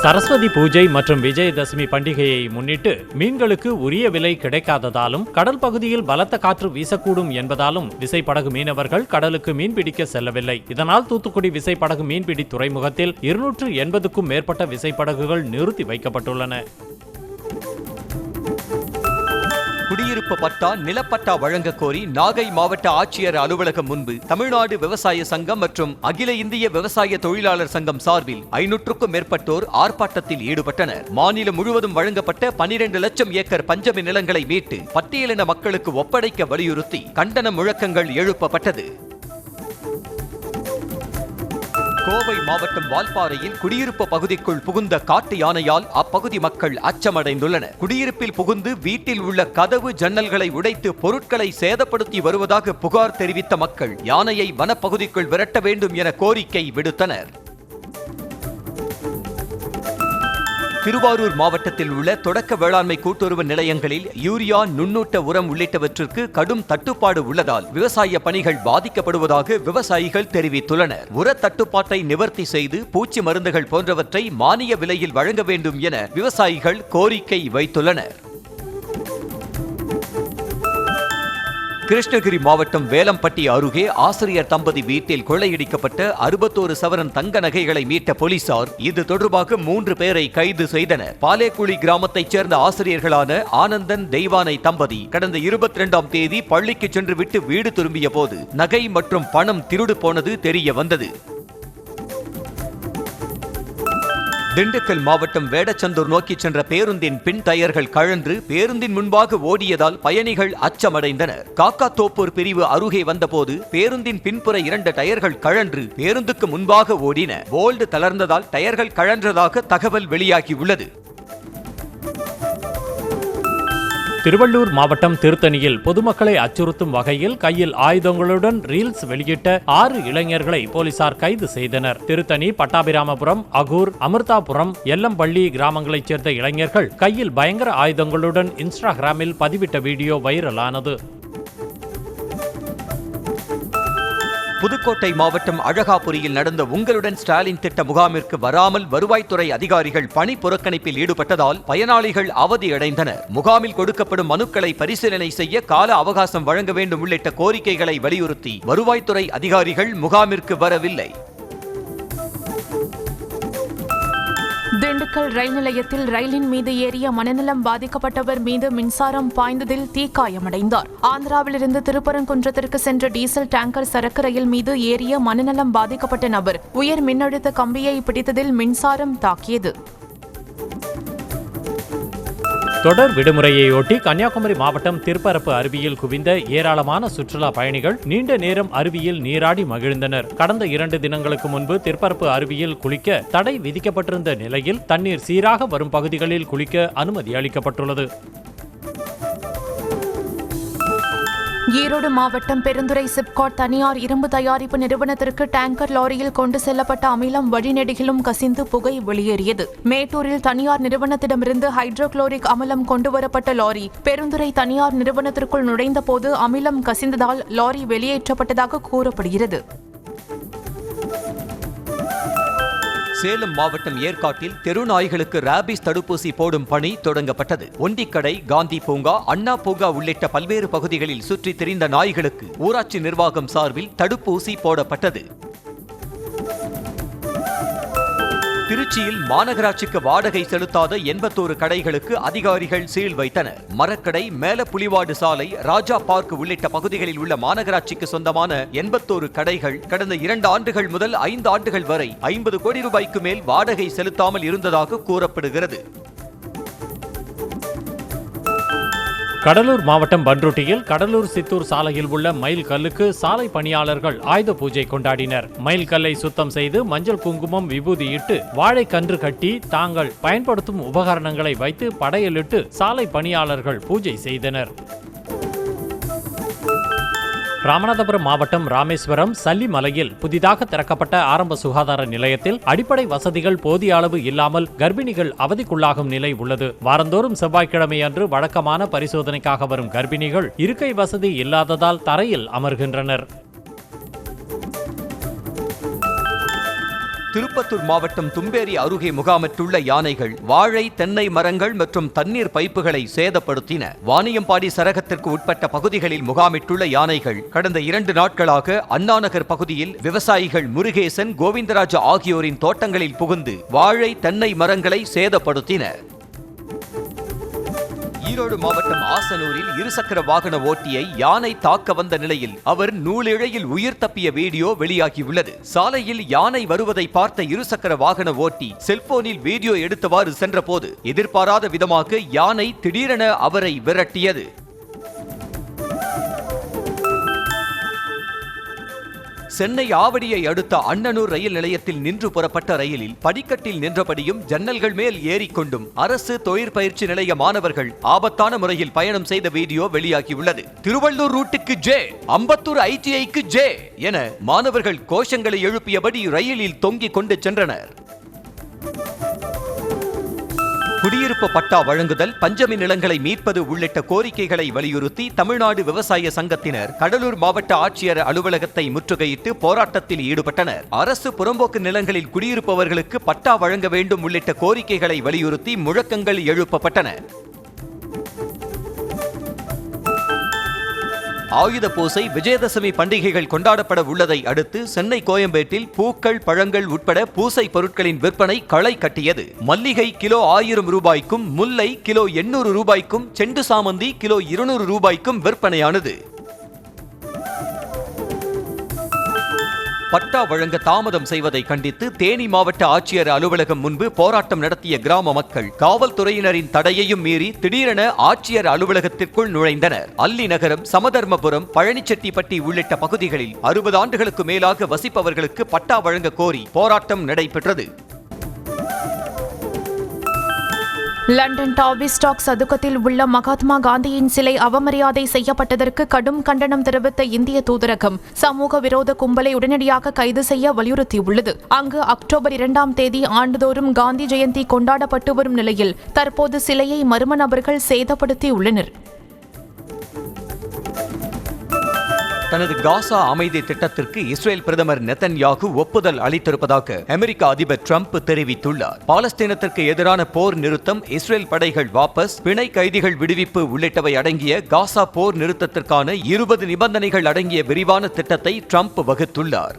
[SPEAKER 1] சரஸ்வதி பூஜை மற்றும் விஜயதசமி பண்டிகையை முன்னிட்டு மீன்களுக்கு உரிய விலை கிடைக்காததாலும் கடல் பகுதியில் பலத்த காற்று வீசக்கூடும் என்பதாலும் விசைப்படகு மீனவர்கள் கடலுக்கு மீன்பிடிக்க செல்லவில்லை. இதனால் தூத்துக்குடி விசைப்படகு மீன்பிடி துறைமுகத்தில் 280க்கும் மேற்பட்ட விசைப்படகுகள் நிறுத்தி வைக்கப்பட்டுள்ளன.
[SPEAKER 2] குடியிருப்பு பட்டா, நிலப்பட்டா வழங்க கோரி நாகை மாவட்ட ஆட்சியர் அலுவலகம் முன்பு தமிழ்நாடு விவசாய சங்கம் மற்றும் அகில இந்திய விவசாய தொழிலாளர் சங்கம் சார்பில் 500க்கும் மேற்பட்டோர் ஆர்ப்பாட்டத்தில் ஈடுபட்டனர். மாநிலம் முழுவதும் வழங்கப்பட்ட 12 லட்சம் ஏக்கர் பஞ்சமி நிலங்களை மீட்டு பட்டியலின மக்களுக்கு ஒப்படைக்க வலியுறுத்தி கண்டன முழக்கங்கள் எழுப்பப்பட்டது. கோவை மாவட்டம் வால்பாறையில் குடியிருப்பு பகுதிக்குள் புகுந்த காட்டு யானையால் அப்பகுதி மக்கள் அச்சமடைந்துள்ளனர். குடியிருப்பில் புகுந்து வீட்டில் உள்ள கதவு ஜன்னல்களை உடைத்து பொருட்களை சேதப்படுத்தி வருவதாக புகார் தெரிவித்த மக்கள் யானையை வனப்பகுதிக்குள் விரட்ட வேண்டும் என கோரிக்கை விடுத்தனர். திருவாரூர் மாவட்டத்தில் உள்ள தொடக்க வேளாண்மை கூட்டுறவு நிலையங்களில் யூரியா, நுண்ணூட்ட உரம் உள்ளிட்டவற்றிற்கு கடும் தட்டுப்பாடு உள்ளதால் விவசாய பணிகள் பாதிக்கப்படுவதாக விவசாயிகள் தெரிவித்துள்ளனர். உர தட்டுப்பாட்டை நிவர்த்தி செய்து பூச்சி மருந்துகள் போன்றவற்றை மானிய விலையில் வழங்க வேண்டும் என விவசாயிகள் கோரிக்கை வைத்துள்ளனர். கிருஷ்ணகிரி மாவட்டம் வேலம்பட்டி அருகே ஆசிரியர் தம்பதி வீட்டில் கொள்ளையடிக்கப்பட்ட 61 சவரன் தங்க நகைகளை மீட்ட போலீசார் இது தொடர்பாக 3 பேரை கைது செய்தனர். பாலேக்குழி கிராமத்தைச் சேர்ந்த ஆசிரியர்களான ஆனந்தன், தெய்வானை தம்பதி கடந்த 22ஆம் தேதி பள்ளிக்கு சென்று விட்டு வீடு திரும்பிய போது நகை மற்றும் பணம் திருடு போனது தெரிய வந்தது. திண்டுக்கல் மாவட்டம் வேடச்சந்தூர் நோக்கி சென்ற பேருந்தின் பின் டயர்கள் கழன்று பேருந்தின் முன்பாக ஓடியதால் பயணிகள் அச்சமடைந்தனர். காக்காத்தோப்பூர் பிரிவு அருகே வந்தபோது பேருந்தின் பின்புற 2 டயர்கள் கழன்று பேருந்துக்கு முன்பாக ஓடின. போல்டு தளர்ந்ததால் டயர்கள் கழன்றதாக தகவல் வெளியாகியுள்ளது.
[SPEAKER 1] திருவள்ளூர் மாவட்டம் திருத்தணியில் பொதுமக்களை அச்சுறுத்தும் வகையில் கையில் ஆயுதங்களுடன் ரீல்ஸ் வெளியிட்ட 6 இளைஞர்களை போலீசார் கைது செய்தனர். திருத்தணி, பட்டாபிராமபுரம், அகூர், அமிர்தாபுரம், எல்லம்பள்ளி கிராமங்களைச் சேர்ந்த இளைஞர்கள் கையில் பயங்கர ஆயுதங்களுடன் இன்ஸ்டாகிராமில் பதிவிட்ட வீடியோ வைரலானது.
[SPEAKER 2] புதுக்கோட்டை மாவட்டம் அழகாபுரியில் நடந்த உங்களுடன் ஸ்டாலின் திட்ட முகாமிற்கு வராமல் வருவாய்த்துறை அதிகாரிகள் பணி புறக்கணிப்பில் ஈடுபட்டதால் பயனாளிகள் அவதியடைந்தனர். முகாமில் கொடுக்கப்படும் மனுக்களை பரிசீலனை செய்ய கால அவகாசம் வழங்க வேண்டும் உள்ளிட்ட கோரிக்கைகளை வலியுறுத்தி வருவாய்த்துறை அதிகாரிகள் முகாமிற்கு வரவில்லை.
[SPEAKER 3] திண்டுக்கல் ரயில் நிலையத்தில் ரயிலின் மீது ஏறிய மனநலம் பாதிக்கப்பட்டவர் மீது மின்சாரம் பாய்ந்ததில் தீக்காயமடைந்தார். ஆந்திராவிலிருந்து திருப்பரங்குன்றத்திற்கு சென்ற டீசல் டேங்கர் சரக்கு ரயில் மீது ஏறிய மனநலம் பாதிக்கப்பட்ட நபர் உயர் மின்னழுத்த கம்பியை பிடித்ததில் மின்சாரம் தாக்கியது.
[SPEAKER 1] தொடர் விடுமுறையொட்டி கன்னியாகுமரி மாவட்டம் திருப்பரப்பு அருவியில் குவிந்த ஏராளமான சுற்றுலா பயணிகள் நீண்ட நேரம் அருவியில் நீராடி மகிழ்ந்தனர். கடந்த 2 தினங்களுக்கு முன்பு திருப்பரப்பு அருவியில் குளிக்க தடை விதிக்கப்பட்டிருந்த நிலையில் தண்ணீர் சீராக வரும் பகுதிகளில் குளிக்க அனுமதி அளிக்கப்பட்டுள்ளது.
[SPEAKER 3] ஈரோடு மாவட்டம் பெருந்துறை சிப்காட் தனியார் இரும்பு தயாரிப்பு நிறுவனத்திற்கு டேங்கர் லாரியில் கொண்டு செல்லப்பட்ட அமிலம் வழிநெடுகிலும் கசிந்து புகை வெளியேறியது. மேட்டூரில் தனியார் நிறுவனத்திடமிருந்து ஹைட்ரோகுளோரிக் அமிலம் கொண்டுவரப்பட்ட லாரி பெருந்துறை தனியார் நிறுவனத்திற்குள் நுழைந்தபோது அமிலம் கசிந்ததால் லாரி வெளியேற்றப்பட்டதாக கூறப்படுகிறது.
[SPEAKER 2] சேலம் மாவட்டம் ஏற்காட்டில் தெருநாய்களுக்கு ராபிஸ் தடுப்பூசி போடும் பணி தொடங்கப்பட்டது. ஒண்டிக்கடை, காந்தி பூங்கா, அண்ணா பூங்கா உள்ளிட்ட பல்வேறு பகுதிகளில் சுற்றித் திரிந்த நாய்களுக்கு ஊராட்சி நிர்வாகம் சார்பில் தடுப்பூசி போடப்பட்டது. திருச்சியில் மாநகராட்சிக்கு வாடகை செலுத்தாத 81 கடைகளுக்கு அதிகாரிகள் சீல் வைத்தனர். மரக்கடை, மேல புலிவாடு சாலை, ராஜா பார்க் உள்ளிட்ட பகுதிகளில் உள்ள மாநகராட்சிக்கு சொந்தமான 81 கடைகள் கடந்த 2 ஆண்டுகள் முதல் 5 ஆண்டுகள் வரை 50 கோடி ரூபாய்க்கு மேல் வாடகை செலுத்தாமல் இருந்ததாக கூறப்படுகிறது.
[SPEAKER 1] கடலூர் மாவட்டம் பன்ருட்டியில் கடலூர் சித்தூர் சாலையில் உள்ள மயில் கல்லுக்கு சாலை பணியாளர்கள் ஆயுத பூஜை கொண்டாடினர். மயில் கல்லை சுத்தம் செய்து மஞ்சள், குங்குமம், விபூதியிட்டு வாழைக்கன்று கட்டி தாங்கள் பயன்படுத்தும் உபகரணங்களை வைத்து படையலிட்டு சாலை பணியாளர்கள் பூஜை செய்தனர். ராமநாதபுரம் மாவட்டம் ராமேஸ்வரம் சல்லிமலையில் புதிதாக திறக்கப்பட்ட ஆரம்ப சுகாதார நிலையத்தில் அடிப்படை வசதிகள் போதிய அளவு இல்லாமல் கர்ப்பிணிகள் அவதிக்குள்ளாகும் நிலை உள்ளது. வாரந்தோறும் செவ்வாய்க்கிழமை அன்று வழக்கமான பரிசோதனைக்காக வரும் கர்ப்பிணிகள் இருக்கை வசதி இல்லாததால் தரையில் அமர்கின்றனர்.
[SPEAKER 2] திருப்பத்தூர் மாவட்டம் தும்பேரி அருகே முகாமிட்டுள்ள யானைகள் வாழை, தென்னை மரங்கள் மற்றும் தண்ணீர் பைப்புகளை சேதப்படுத்தின. வாணியம்பாடி சரகத்திற்கு உட்பட்ட பகுதிகளில் முகாமிட்டுள்ள யானைகள் கடந்த 2 நாட்களாக அண்ணாநகர் பகுதியில் விவசாயிகள் முருகேசன், கோவிந்தராஜ் ஆகியோரின் தோட்டங்களில் புகுந்து வாழை, தென்னை மரங்களை சேதப்படுத்தின. ஈரோடு மாவட்டம் ஆசனூரில் இருசக்கர வாகன ஓட்டியை யானை தாக்க வந்த நிலையில் அவர் நூலிழையில் உயிர் தப்பிய வீடியோ வெளியாகியுள்ளது. சாலையில் யானை வருவதை பார்த்த இருசக்கர வாகன ஓட்டி செல்போனில் வீடியோ எடுத்தவாறு சென்றபோது எதிர்பாராத விதமாக யானை திடீரென அவரை விரட்டியது. சென்னை ஆவடியை அடுத்த அண்ணனூர் ரயில் நிலையத்தில் நின்று புறப்பட்ட ரயிலில் படிக்கட்டில் நின்றபடியும் ஜன்னல்கள் மேல் ஏறிக்கொண்டும் அரசு தொழிற்பயிற்சி நிலைய மாணவர்கள் ஆபத்தான முறையில் பயணம் செய்த வீடியோ வெளியாகியுள்ளது. திருவள்ளூர் ரூட்டுக்கு ஜே, அம்பத்தூர் ஐடிஐக்கு ஜே என மாணவர்கள் கோஷங்களை எழுப்பியபடி ரயிலில் தொங்கிக் கொண்டு சென்றனர். குடியிருப்பு பட்டா வழங்குதல், பஞ்சமி நிலங்களை மீட்பது உள்ளிட்ட கோரிக்கைகளை வலியுறுத்தி தமிழ்நாடு விவசாய சங்கத்தினர் கடலூர் மாவட்ட ஆட்சியர் அலுவலகத்தை முற்றுகையிட்டு போராட்டத்தில் ஈடுபட்டனர். அரசு புறம்போக்கு நிலங்களில் குடியிருப்பவர்களுக்கு பட்டா வழங்க வேண்டும் உள்ளிட்ட கோரிக்கைகளை வலியுறுத்தி முழக்கங்கள் எழுப்பப்பட்டன. ஆயுத பூசை, விஜயதசமி பண்டிகைகள் கொண்டாடப்பட உள்ளதை அடுத்து சென்னை கோயம்பேட்டில் பூக்கள், பழங்கள் உட்பட பூசை பொருட்களின் விற்பனை களை கட்டியது. மல்லிகை கிலோ 1000 ரூபாய்க்கும், முல்லை கிலோ 800 ரூபாய்க்கும், செண்டு சாமந்தி கிலோ 200 ரூபாய்க்கும் விற்பனையானது. பட்டா வழங்க தாமதம் செய்வதை கண்டித்து தேனி மாவட்ட ஆட்சியர் அலுவலகம் முன்பு போராட்டம் நடத்திய கிராம மக்கள் காவல்துறையினரின் தடையையும் மீறி திடீரென ஆட்சியர் அலுவலகத்திற்குள் நுழைந்தனர். அல்லி நகரம், சமதர்மபுரம், பழனிச்செட்டிப்பட்டி உள்ளிட்ட பகுதிகளில் 60 ஆண்டுகளுக்கு மேலாக வசிப்பவர்களுக்கு பட்டா வழங்க கோரி போராட்டம் நடைபெற்றது.
[SPEAKER 3] லண்டன் டாவிஸ்டாக் சதுக்கத்தில் உள்ள மகாத்மா காந்தியின் சிலை அவமரியாதை செய்யப்பட்டதற்கு கடும் கண்டனம் தெரிவித்த இந்திய தூதரகம் சமூக விரோத கும்பலை உடனடியாக கைது செய்ய வலியுறுத்தியுள்ளது. அங்கு அக்டோபர் 2ஆம் தேதி ஆண்டுதோறும் காந்தி ஜெயந்தி கொண்டாடப்பட்டு வரும் நிலையில் தற்போது சிலையை மர்ம நபர்கள் சேதப்படுத்தியுள்ளனர்.
[SPEAKER 2] தனது காசா அமைதி திட்டத்திற்கு இஸ்ரேல் பிரதமர் நெதன்யாகு ஒப்புதல் அளித்திருப்பதாக அமெரிக்க அதிபர் ட்ரம்ப் தெரிவித்துள்ளார். பாலஸ்தீனத்திற்கு எதிரான போர் நிறுத்தம், இஸ்ரேல் படைகள் வாபஸ், பிணை கைதிகள் விடுவிப்பு உள்ளிட்டவை அடங்கிய காசா போர் நிறுத்தத்திற்கான 20 நிபந்தனைகள் அடங்கிய விரிவான திட்டத்தை ட்ரம்ப் வகுத்துள்ளார்.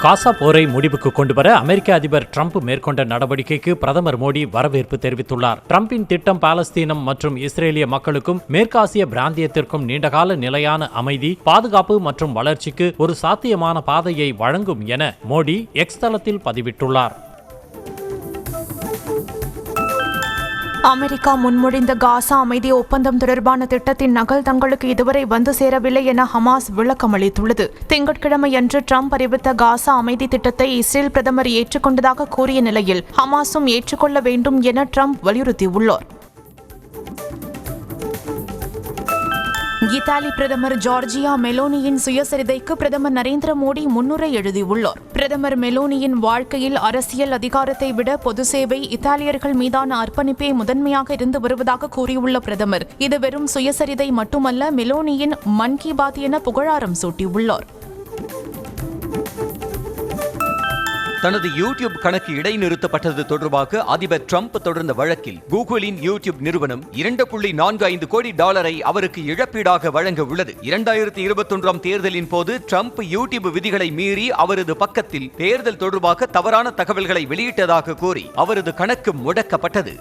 [SPEAKER 1] காசா போரை முடிவுக்கு கொண்டுவர அமெரிக்க அதிபர் ட்ரம்ப் மேற்கொண்ட நடவடிக்கைக்கு பிரதமர் மோடி வரவேற்பு தெரிவித்துள்ளார். ட்ரம்பின் திட்டம் பாலஸ்தீனம் மற்றும் இஸ்ரேலிய மக்களுக்கும் மேற்காசிய பிராந்தியத்திற்கும் நீண்டகால நிலையான அமைதி, பாதுகாப்பு மற்றும் வளர்ச்சிக்கு ஒரு சாத்தியமான பாதையை வழங்கும் என மோடி எக்ஸ் தளத்தில் பதிவிட்டுள்ளார்.
[SPEAKER 3] அமெரிக்கா முன்மொழிந்த காசா அமைதி ஒப்பந்தம் தொடர்பான திட்டத்தின் நகல் தங்களுக்கு இதுவரை வந்து சேரவில்லை என ஹமாஸ் விளக்கமளித்துள்ளது. திங்கட்கிழமையன்று ட்ரம்ப் அறிவித்த காசா அமைதி திட்டத்தை இஸ்ரேல் பிரதமர் ஏற்றுக்கொண்டதாக கூறிய நிலையில் ஹமாஸும் ஏற்றுக்கொள்ள வேண்டும் என ட்ரம்ப் வலியுறுத்தியுள்ளார். இத்தாலி பிரதமர் ஜார்ஜியா மெலோனியின் சுயசரிதைக்கு பிரதமர் நரேந்திர மோடி முன்னுரை எழுதியுள்ளார். பிரதமர் மெலோனியின் வாழ்க்கையில் அரசியல் அதிகாரத்தை விட பொது சேவை, இத்தாலியர்கள் மீதான அர்ப்பணிப்பே முதன்மையாக இருந்து வருவதாக கூறியுள்ள பிரதமர் இது வெறும் சுயசரிதை மட்டுமல்ல, மெலோனியின் மன் கி பாத் என புகழாரம் சூட்டியுள்ளார்.
[SPEAKER 2] தனது யூடியூப் கணக்கு இடைநிறுத்தப்பட்டது தொடர்பாக அதிபர் ட்ரம்ப் தொடர்ந்த வழக்கில் கூகுளின் யூடியூப் நிறுவனம் $2.45 கோடி அவருக்கு இழப்பீடாக வழங்க உள்ளது. 2021ஆம் தேர்தலின் போது ட்ரம்ப் யூடியூப் விதிகளை மீறி அவரது பக்கத்தில் தேர்தல் தொடர்பாக தவறான தகவல்களை வெளியிட்டதாக கூறி அவரது கணக்கு முடக்கப்பட்டது.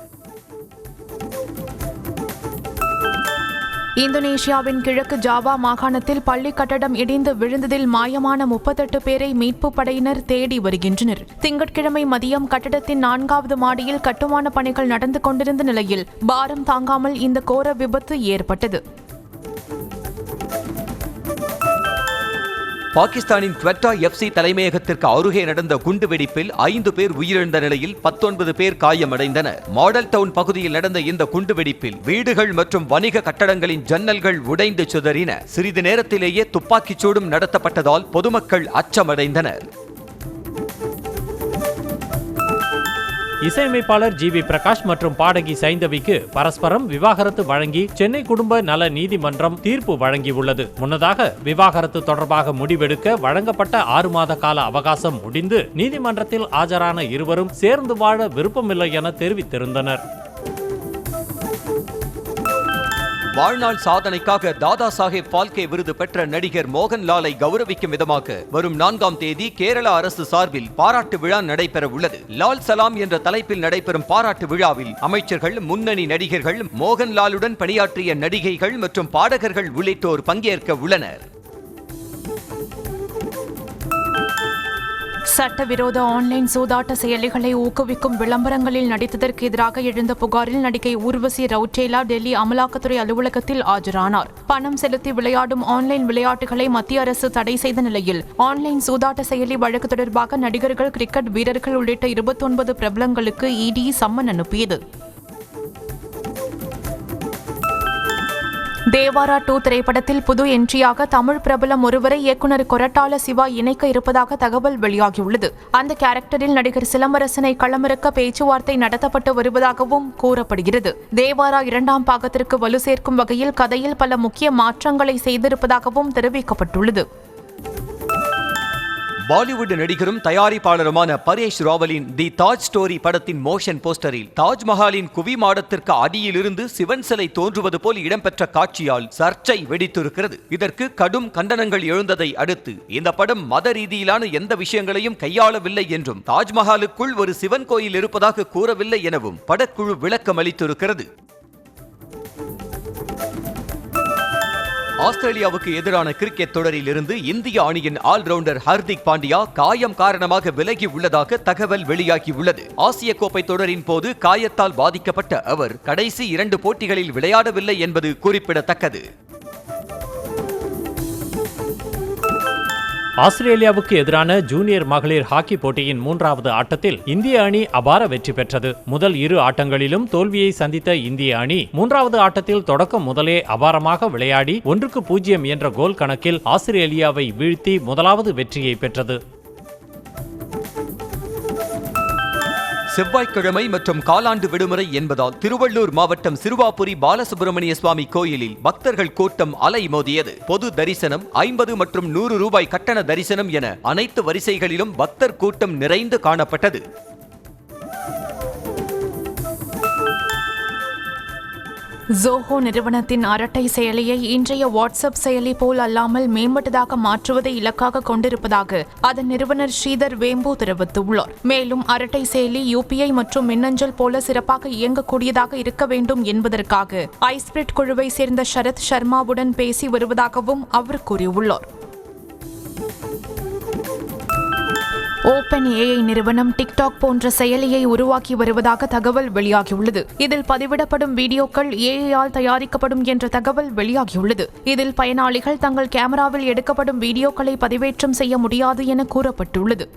[SPEAKER 3] இந்தோனேஷியாவின் கிழக்கு ஜாவா மாகாணத்தில் பள்ளி கட்டடம் இடிந்து விழுந்ததில் மாயமான 38 பேரை மீட்பு படையினர் தேடி வருகின்றனர். திங்கட்கிழமை மதியம் கட்டடத்தின் 4வது மாடியில் கட்டுமான பணிகள் நடந்து கொண்டிருந்த நிலையில் பாரம் தாங்காமல் இந்த கோர விபத்து ஏற்பட்டது.
[SPEAKER 2] பாகிஸ்தானின் குவெட்டா FC தலைமையகத்திற்கு அருகே நடந்த குண்டுவெடிப்பில் 5 பேர் உயிரிழந்த நிலையில் 19 பேர் காயமடைந்தனர். மாடல் டவுன் பகுதியில் நடந்த இந்த குண்டுவெடிப்பில் வீடுகள் மற்றும் வணிக கட்டடங்களின் ஜன்னல்கள் உடைந்து சிதறின. சிறிது நேரத்திலேயே துப்பாக்கிச் சூடும் நடத்தப்பட்டதால் பொதுமக்கள் அச்சமடைந்தனர்.
[SPEAKER 1] இசையமைப்பாளர் ஜி.வி. பிரகாஷ் மற்றும் பாடகி சைந்தவிக்கு பரஸ்பரம் விவாகரத்து வழங்கி சென்னை குடும்ப நல நீதிமன்றம் தீர்ப்பு வழங்கியுள்ளது. முன்னதாக விவாகரத்து தொடர்பாக முடிவெடுக்க வழங்கப்பட்ட 6 மாத கால அவகாசம் முடிந்து நீதிமன்றத்தில் ஆஜரான இருவரும் சேர்ந்து வாழ விருப்பமில்லை என தெரிவித்திருந்தனர்.
[SPEAKER 2] வாழ்நாள் சாதனைக்காக தாதா சாஹேப் பால்கே விருது பெற்ற நடிகர் மோகன்லாலை கௌரவிக்கும் விதமாக வரும் 4ஆம் தேதி கேரள அரசு சார்பில் பாராட்டு விழா நடைபெற உள்ளது. லால் சலாம் என்ற தலைப்பில் நடைபெறும் பாராட்டு விழாவில் அமைச்சர்கள், முன்னணி நடிகர்கள், மோகன்லாலுடன் பணியாற்றிய நடிகைகள் மற்றும் பாடகர்கள் உள்ளிட்டோர் பங்கேற்க உள்ளனர்.
[SPEAKER 3] சட்டவிரோத ஆன்லைன் சூதாட்ட செயலிகளை ஊக்குவிக்கும் விளம்பரங்களில் நடித்ததற்கு எதிராக எழுந்த புகாரில் நடிகை ஊர்வசி ரவுட்டேலா டெல்லி அமலாக்கத்துறை அலுவலகத்தில் ஆஜரானார். பணம் செலுத்தி விளையாடும் ஆன்லைன் விளையாட்டுகளை மத்திய அரசு தடை செய்த நிலையில் ஆன்லைன் சூதாட்ட செயலி வழக்கு தொடர்பாக நடிகர்கள், கிரிக்கெட் வீரர்கள் உள்ளிட்ட 29 பிரபலங்களுக்கு இடி சம்மன் அனுப்பியது. தேவாரா 2 திரைப்படத்தில் புது என்ட்ரியாக தமிழ் பிரபலம் ஒருவரை இயக்குனர் கொரட்டால சிவா இணைக்க இருப்பதாக தகவல் வெளியாகியுள்ளது. அந்த கேரக்டரில் நடிகர் சிலம்பரசனை களமிறக்க பேச்சுவார்த்தை நடத்தப்பட்டு வருவதாகவும் கூறப்படுகிறது. தேவாரா 2ஆம் பாகத்திற்கு வலு சேர்க்கும் வகையில் கதையில் பல முக்கிய மாற்றங்களை செய்திருப்பதாகவும் தெரிவிக்கப்பட்டுள்ளது.
[SPEAKER 2] பாலிவுட் நடிகரும் தயாரிப்பாளருமான பரேஷ் ராவலின் தி தாஜ் ஸ்டோரி படத்தின் மோஷன் போஸ்டரில் தாஜ்மஹாலின் குவி மாடத்திற்கு அடியிலிருந்து சிவன் சிலை தோன்றுவது போல் இடம்பெற்ற காட்சியால் சர்ச்சை வெடித்திருக்கிறது. இதற்கு கடும் கண்டனங்கள் எழுந்ததை அடுத்து இந்த படம் மத ரீதியிலான எந்த விஷயங்களையும் கையாளவில்லை என்றும் தாஜ்மஹாலுக்குள் ஒரு சிவன் கோயில் இருப்பதாக கூறவில்லை எனவும் படக்குழு விளக்கம் அளித்திருக்கிறது. ஆஸ்திரேலியாவுக்கு எதிரான கிரிக்கெட் தொடரில் இருந்து இந்திய அணியின் ஆல்ரவுண்டர் ஹர்திக் பாண்டியா காயம் காரணமாக விலகி உள்ளதாக தகவல் வெளியாகியுள்ளது. ஆசிய கோப்பை தொடரின் போது காயத்தால் பாதிக்கப்பட்ட அவர் கடைசி 2 போட்டிகளில் விளையாடவில்லை என்பது குறிப்பிடத்தக்கது.
[SPEAKER 1] ஆஸ்திரேலியாவுக்கு எதிரான ஜூனியர் மகளிர் ஹாக்கி போட்டியின் 3வது ஆட்டத்தில் இந்திய அணி அபார வெற்றி பெற்றது. முதல் 2 ஆட்டங்களிலும் தோல்வியை சந்தித்த இந்திய அணி 3வது ஆட்டத்தில் தொடக்கம் முதலே அபாரமாக விளையாடி 1-0 என்ற கோல் கணக்கில் ஆஸ்திரேலியாவை வீழ்த்தி முதலாவது வெற்றியை பெற்றது.
[SPEAKER 2] செவ்வாய்க்கிழமை மற்றும் காலாண்டு விடுமுறை என்பதால் திருவள்ளூர் மாவட்டம் சிறுவாபுரி பாலசுப்பிரமணிய சுவாமி கோயிலில் பக்தர்கள் கூட்டம் அலைமோதியது. பொது தரிசனம், 50 மற்றும் 100 ரூபாய் கட்டண தரிசனம் என அனைத்து வரிசைகளிலும் பக்தர் கூட்டம் நிறைந்து காணப்பட்டது.
[SPEAKER 3] ஜோஹோ நிறுவனத்தின் அரட்டை செயலியை இன்றைய வாட்ஸ்அப் செயலி போல் அல்லாமல் மேம்பட்டதாக மாற்றுவதை இலக்காக கொண்டிருப்பதாக அதன் நிறுவனர் ஸ்ரீதர் வேம்பு தெரிவித்துள்ளார். மேலும் அரட்டை செயலி UPI மற்றும் மின்னஞ்சல் போல சிறப்பாக இயங்கக்கூடியதாக இருக்க வேண்டும் என்பதற்காக ஐஸ்பிரிட் குழுவை சேர்ந்த சரத் சர்மாவுடன் பேசி வருவதாகவும் அவர் கூறியுள்ளார். OpenAI நிறுவனம் டிக்டாக் போன்ற செயலியை உருவாக்கி வருவதாக தகவல் வெளியாகியுள்ளது. இதில் பதிவிடப்படும் வீடியோக்கள் AI-ஆல் தயாரிக்கப்படும் என்ற தகவல் வெளியாகியுள்ளது. இதில் பயனாளிகள் தங்கள் கேமராவில் எடுக்கப்படும் வீடியோக்களை பதிவேற்றம் செய்ய முடியாது என கூறப்பட்டுள்ளது.